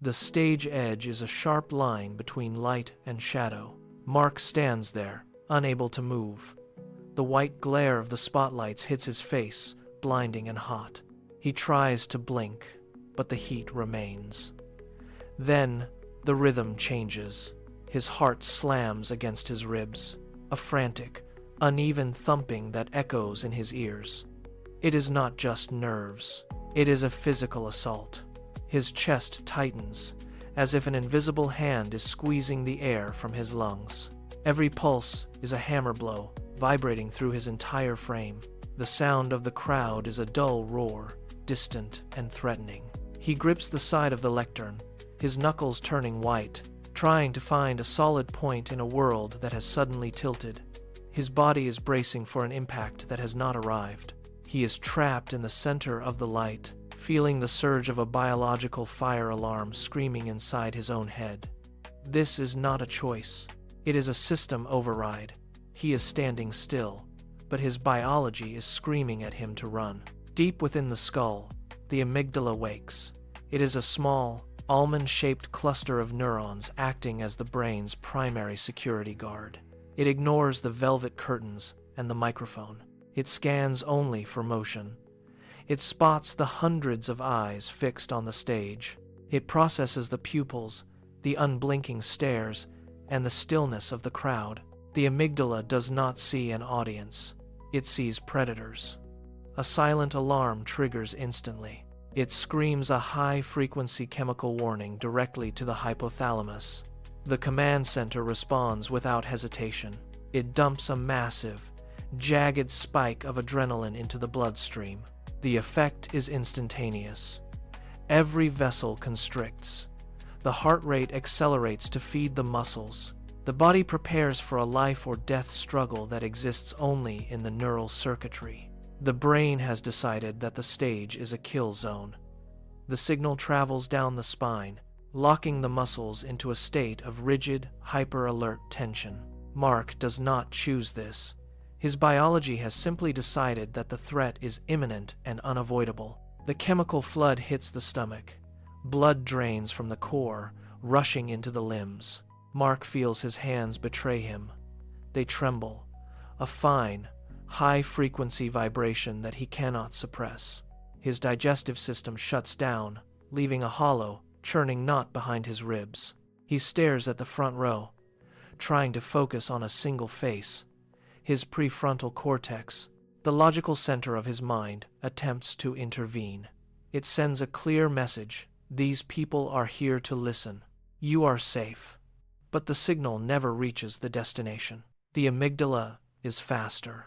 The stage edge is a sharp line between light and shadow. Mark stands there, unable to move. The white glare of the spotlights hits his face, blinding and hot. He tries to blink, but the heat remains. Then, the rhythm changes. His heart slams against his ribs, a frantic, uneven thumping that echoes in his ears. It is not just nerves. It is a physical assault. His chest tightens, as if an invisible hand is squeezing the air from his lungs. Every pulse is a hammer blow, vibrating through his entire frame. The sound of the crowd is a dull roar, distant and threatening. He grips the side of the lectern, his knuckles turning white, trying to find a solid point in a world that has suddenly tilted. His body is bracing for an impact that has not arrived. He is trapped in the center of the light, feeling the surge of a biological fire alarm screaming inside his own head. This is not a choice. It is a system override. He is standing still, but his biology is screaming at him to run. Deep within the skull, the amygdala wakes. It is a small, almond-shaped cluster of neurons acting as the brain's primary security guard. It ignores the velvet curtains and the microphone. It scans only for motion. It spots the hundreds of eyes fixed on the stage. It processes the pupils, the unblinking stares, and the stillness of the crowd. The amygdala does not see an audience. It sees predators. A silent alarm triggers instantly. It screams a high-frequency chemical warning directly to the hypothalamus. The command center responds without hesitation. It dumps a massive, jagged spike of adrenaline into the bloodstream. The effect is instantaneous. Every vessel constricts. The heart rate accelerates to feed the muscles. The body prepares for a life or death struggle that exists only in the neural circuitry. The brain has decided that the stage is a kill zone. The signal travels down the spine, locking the muscles into a state of rigid, hyper-alert tension. Mark does not choose this. His biology has simply decided that the threat is imminent and unavoidable. The chemical flood hits the stomach. Blood drains from the core, rushing into the limbs. Mark feels his hands betray him. They tremble, a fine, high-frequency vibration that he cannot suppress. His digestive system shuts down, leaving a hollow, churning knot behind his ribs. He stares at the front row, trying to focus on a single face. His prefrontal cortex, the logical center of his mind, attempts to intervene. It sends a clear message. These people are here to listen. You are safe. But the signal never reaches the destination. The amygdala is faster.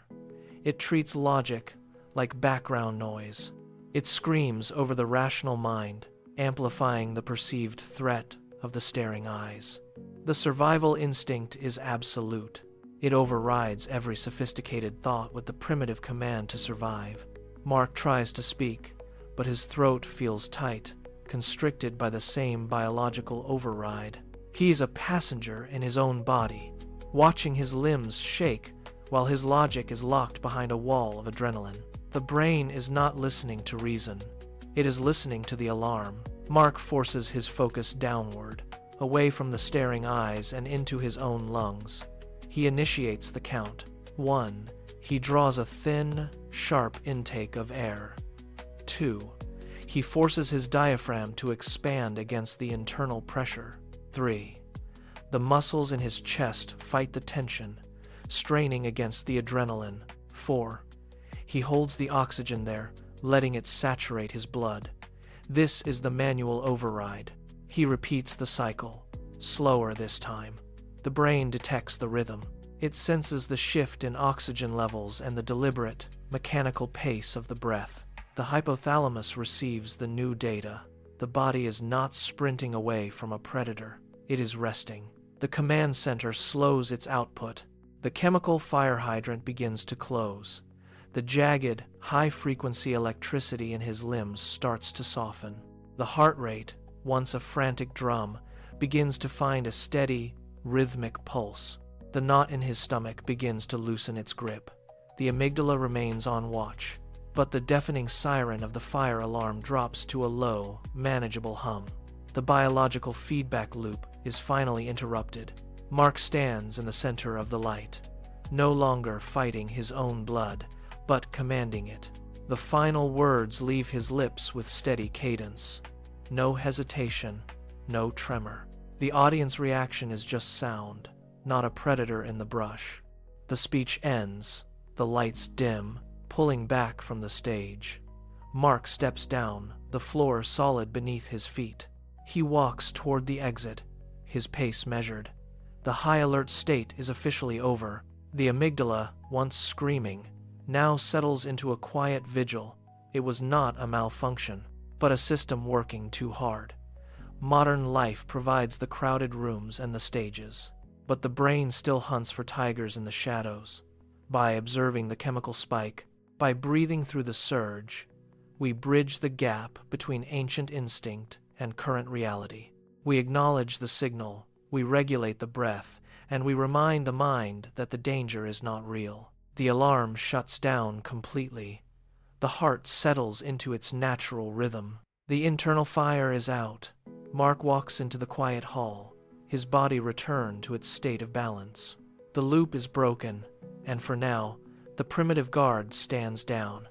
It treats logic like background noise. It screams over the rational mind, amplifying the perceived threat of the staring eyes. The survival instinct is absolute. It overrides every sophisticated thought with the primitive command to survive. Mark tries to speak, but his throat feels tight, constricted by the same biological override. He's a passenger in his own body, watching his limbs shake while his logic is locked behind a wall of adrenaline. The brain is not listening to reason. It is listening to the alarm. Mark forces his focus downward, away from the staring eyes and into his own lungs. He initiates the count. 1. He draws a thin, sharp intake of air. 2. He forces his diaphragm to expand against the internal pressure. 3. The muscles in his chest fight the tension, straining against the adrenaline. 4. He holds the oxygen there, letting it saturate his blood. This is the manual override. He repeats the cycle, slower this time. The brain detects the rhythm. It senses the shift in oxygen levels and the deliberate, mechanical pace of the breath. The hypothalamus receives the new data. The body is not sprinting away from a predator. It is resting. The command center slows its output. The chemical fire hydrant begins to close. The jagged, high-frequency electricity in his limbs starts to soften. The heart rate, once a frantic drum, begins to find a steady, rhythmic pulse. The knot in his stomach begins to loosen its grip. The amygdala remains on watch, but the deafening siren of the fire alarm drops to a low, manageable hum. The biological feedback loop is finally interrupted. Mark stands in the center of the light, no longer fighting his own blood, but commanding it. The final words leave his lips with steady cadence. No hesitation, no tremor. The audience reaction is just sound, not a predator in the brush. The speech ends, the lights dim, pulling back from the stage. Mark steps down, the floor solid beneath his feet. He walks toward the exit, his pace measured. The high alert state is officially over. The amygdala, once screaming, now settles into a quiet vigil. It was not a malfunction, but a system working too hard. Modern life provides the crowded rooms and the stages, but the brain still hunts for tigers in the shadows. By observing the chemical spike, by breathing through the surge, we bridge the gap between ancient instinct and current reality. We acknowledge the signal, we regulate the breath, and we remind the mind that the danger is not real. The alarm shuts down completely. The heart settles into its natural rhythm. The internal fire is out. Mark walks into the quiet hall, his body returned to its state of balance. The loop is broken, and for now, the primitive guard stands down.